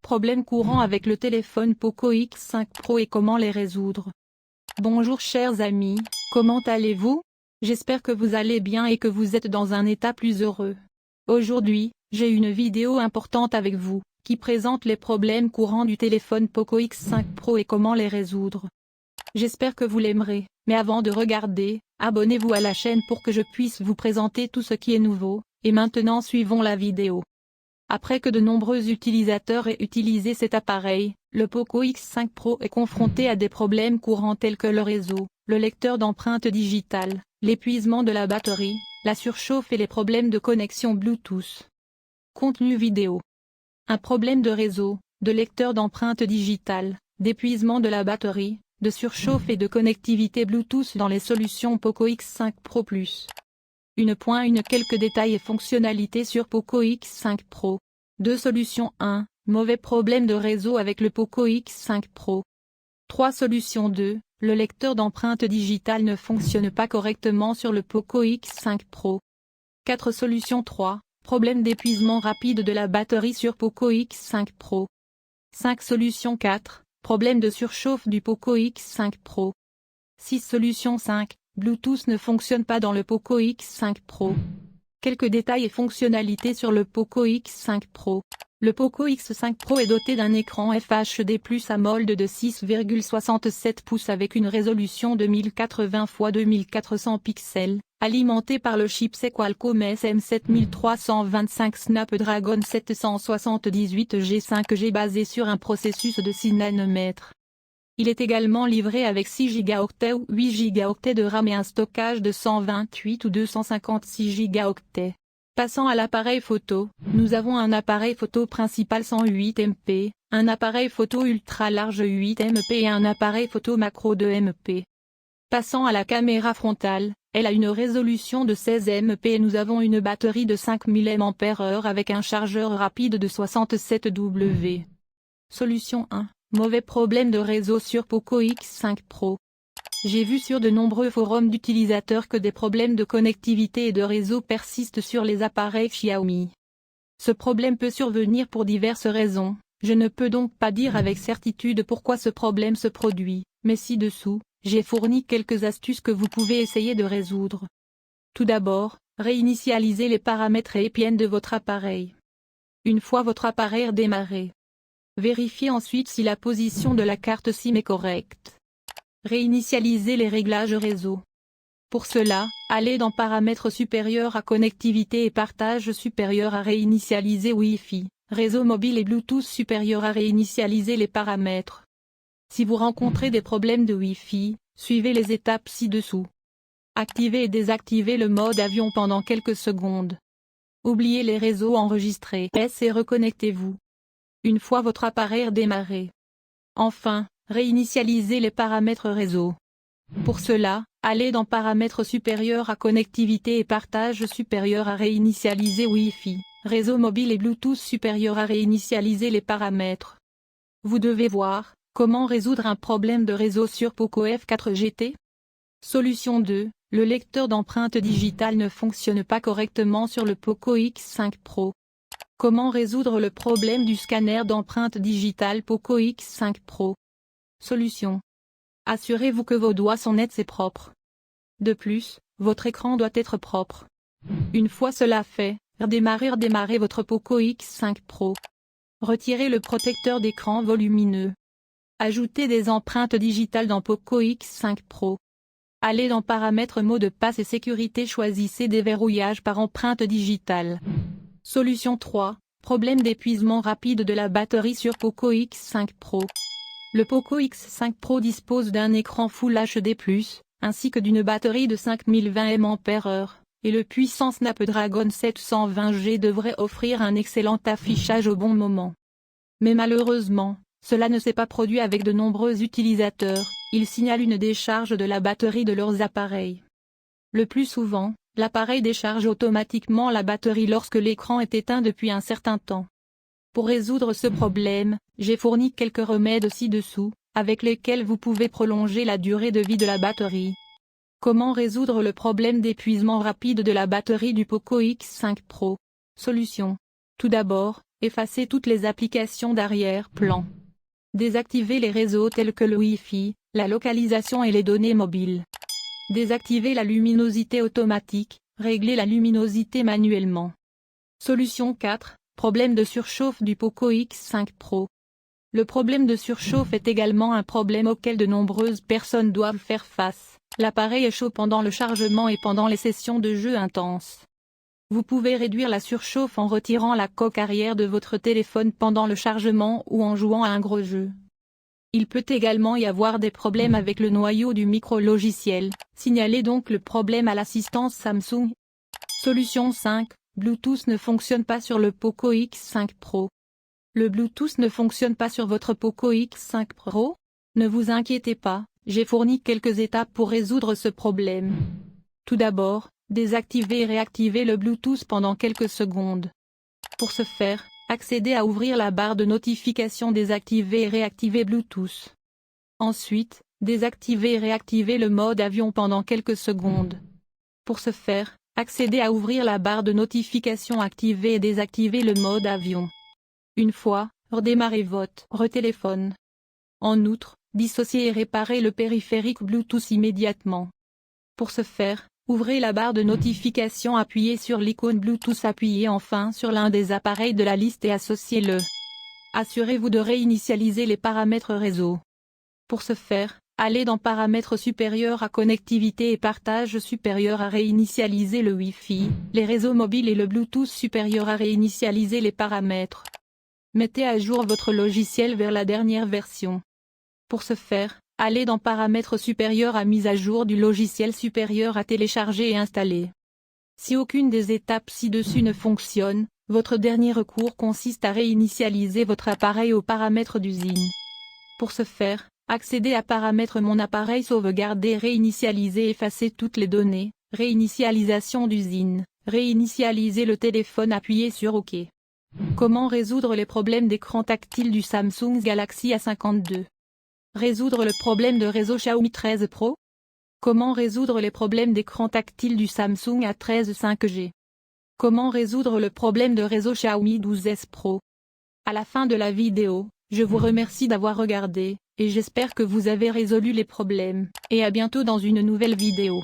Problèmes courants avec le téléphone Poco X5 Pro et comment les résoudre. Bonjour chers amis, comment allez-vous? J'espère que vous allez bien et que vous êtes dans un état plus heureux. Aujourd'hui, j'ai une vidéo importante avec vous, qui présente les problèmes courants du téléphone Poco X5 Pro et comment les résoudre. J'espère que vous l'aimerez, mais avant de regarder, abonnez-vous à la chaîne pour que je puisse vous présenter tout ce qui est nouveau, et maintenant suivons la vidéo. Après que de nombreux utilisateurs aient utilisé cet appareil, le Poco X5 Pro est confronté à des problèmes courants tels que le réseau, le lecteur d'empreintes digitales, l'épuisement de la batterie, la surchauffe et les problèmes de connexion Bluetooth. Contenu vidéo. Un problème de réseau, de lecteur d'empreintes digitales, d'épuisement de la batterie, de surchauffe et de connectivité Bluetooth dans les solutions Poco X5 Pro Plus. Quelques détails et fonctionnalités sur Poco X5 Pro. 2 solutions 1. Mauvais problème de réseau avec le Poco X5 Pro. 3 solutions 2. Le lecteur d'empreintes digitales ne fonctionne pas correctement sur le Poco X5 Pro. 4 solutions 3. Problème d'épuisement rapide de la batterie sur Poco X5 Pro. 5 solutions 4. Problème de surchauffe du Poco X5 Pro. 6 solutions 5. Bluetooth ne fonctionne pas dans le Poco X5 Pro. Quelques détails et fonctionnalités sur le Poco X5 Pro. Le Poco X5 Pro est doté d'un écran FHD+ AMOLED de 6,67 pouces avec une résolution de 1080 x 2400 pixels, alimenté par le chipset Qualcomm SM7325 Snapdragon 778G 5G basé sur un processus de 6 nanomètres. Il est également livré avec 6 Go ou 8 Go de RAM et un stockage de 128 ou 256 Go. Passant à l'appareil photo, nous avons un appareil photo principal 108 MP, un appareil photo ultra large 8 MP et un appareil photo macro 2 MP. Passant à la caméra frontale, elle a une résolution de 16 MP et nous avons une batterie de 5000 mAh avec un chargeur rapide de 67 W. Solution 1. Mauvais problème de réseau sur Poco X5 Pro. J'ai vu sur de nombreux forums d'utilisateurs que des problèmes de connectivité et de réseau persistent sur les appareils Xiaomi. Ce problème peut survenir pour diverses raisons, je ne peux donc pas dire avec certitude pourquoi ce problème se produit, mais ci-dessous, j'ai fourni quelques astuces que vous pouvez essayer de résoudre. Tout d'abord, réinitialisez les paramètres et EPN de votre appareil. Une fois votre appareil redémarré, vérifiez ensuite si la position de la carte SIM est correcte. Réinitialisez les réglages réseau. Pour cela, allez dans Paramètres supérieurs à connectivité et partage supérieur à réinitialiser Wi-Fi, réseau mobile et Bluetooth supérieur à réinitialiser les paramètres. Si vous rencontrez des problèmes de Wi-Fi, suivez les étapes ci-dessous. Activez et désactivez le mode avion pendant quelques secondes. Oubliez les réseaux enregistrés et reconnectez-vous. Une fois votre appareil redémarré. Enfin, réinitialisez les paramètres réseau. Pour cela, allez dans Paramètres supérieurs à connectivité et partage supérieur à réinitialiser Wi-Fi, réseau mobile et Bluetooth supérieur à réinitialiser les paramètres. Vous devez voir comment résoudre un problème de réseau sur Poco F4 GT. Solution 2. Le lecteur d'empreintes digitales ne fonctionne pas correctement sur le Poco X5 Pro. Comment résoudre le problème du scanner d'empreintes digitales Poco X5 Pro? Solution. Assurez-vous que vos doigts sont nets et propres. De plus, votre écran doit être propre. Une fois cela fait, redémarrez votre Poco X5 Pro. Retirez le protecteur d'écran volumineux. Ajoutez des empreintes digitales dans Poco X5 Pro. Allez dans Paramètres mot de passe et sécurité, choisissez déverrouillage par empreinte digitale. Solution 3. Problème d'épuisement rapide de la batterie sur Poco X5 Pro. Le Poco X5 Pro dispose d'un écran Full HD+, ainsi que d'une batterie de 5020 mAh, et le puissant Snapdragon 720G devrait offrir un excellent affichage au bon moment. Mais malheureusement, cela ne s'est pas produit avec de nombreux utilisateurs, ils signalent une décharge de la batterie de leurs appareils. Le plus souvent, l'appareil décharge automatiquement la batterie lorsque l'écran est éteint depuis un certain temps. Pour résoudre ce problème, j'ai fourni quelques remèdes ci-dessous, avec lesquels vous pouvez prolonger la durée de vie de la batterie. Comment résoudre le problème d'épuisement rapide de la batterie du Poco X5 Pro? Solution. Tout d'abord, Effacez toutes les applications d'arrière-plan. Désactivez les réseaux tels que le Wi-Fi, la localisation et les données mobiles. Désactivez la luminosité automatique, réglez la luminosité manuellement. Solution 4, problème de surchauffe du Poco X5 Pro. Le problème de surchauffe est également un problème auquel de nombreuses personnes doivent faire face. L'appareil est chaud pendant le chargement et pendant les sessions de jeu intenses. Vous pouvez réduire la surchauffe en retirant la coque arrière de votre téléphone pendant le chargement ou en jouant à un gros jeu. Il peut également y avoir des problèmes avec le noyau du micro-logiciel. Signalez donc le problème à l'assistance Samsung. Solution 5, Bluetooth ne fonctionne pas sur le Poco X5 Pro. Le Bluetooth ne fonctionne pas sur votre Poco X5 Pro? Ne vous inquiétez pas, j'ai fourni quelques étapes pour résoudre ce problème. Tout d'abord, désactivez et réactivez le Bluetooth pendant quelques secondes. Pour ce faire, accédez à ouvrir la barre de notification, désactivez et réactivez Bluetooth. Ensuite, désactivez et réactivez le mode avion pendant quelques secondes. Pour ce faire, accédez à ouvrir la barre de notification, activez et désactivez le mode avion. Une fois, redémarrez votre téléphone. En outre, dissociez et réparez le périphérique Bluetooth immédiatement. Pour ce faire, ouvrez la barre de notification, appuyez sur l'icône Bluetooth, appuyez enfin sur l'un des appareils de la liste et associez-le. Assurez-vous de réinitialiser les paramètres réseau. Pour ce faire, allez dans Paramètres supérieurs à Connectivité et Partage, supérieur à réinitialiser le Wi-Fi, les réseaux mobiles et le Bluetooth, supérieur à réinitialiser les paramètres. Mettez à jour votre logiciel vers la dernière version. Pour ce faire, allez dans Paramètres supérieurs à Mise à jour du logiciel, supérieur à Télécharger et installer. Si aucune des étapes ci-dessus ne fonctionne, votre dernier recours consiste à réinitialiser votre appareil aux paramètres d'usine. Pour ce faire, accédez à Paramètres Mon appareil, sauvegarder, réinitialiser, effacer toutes les données, réinitialisation d'usine, réinitialiser le téléphone, appuyez sur OK. Comment résoudre les problèmes d'écran tactile du Samsung Galaxy A52? Résoudre le problème de réseau Xiaomi 13 Pro? Comment résoudre les problèmes d'écran tactile du Samsung A13 5G? Comment résoudre le problème de réseau Xiaomi 12S Pro? À la fin de la vidéo, je vous remercie d'avoir regardé, et j'espère que vous avez résolu les problèmes, et à bientôt dans une nouvelle vidéo.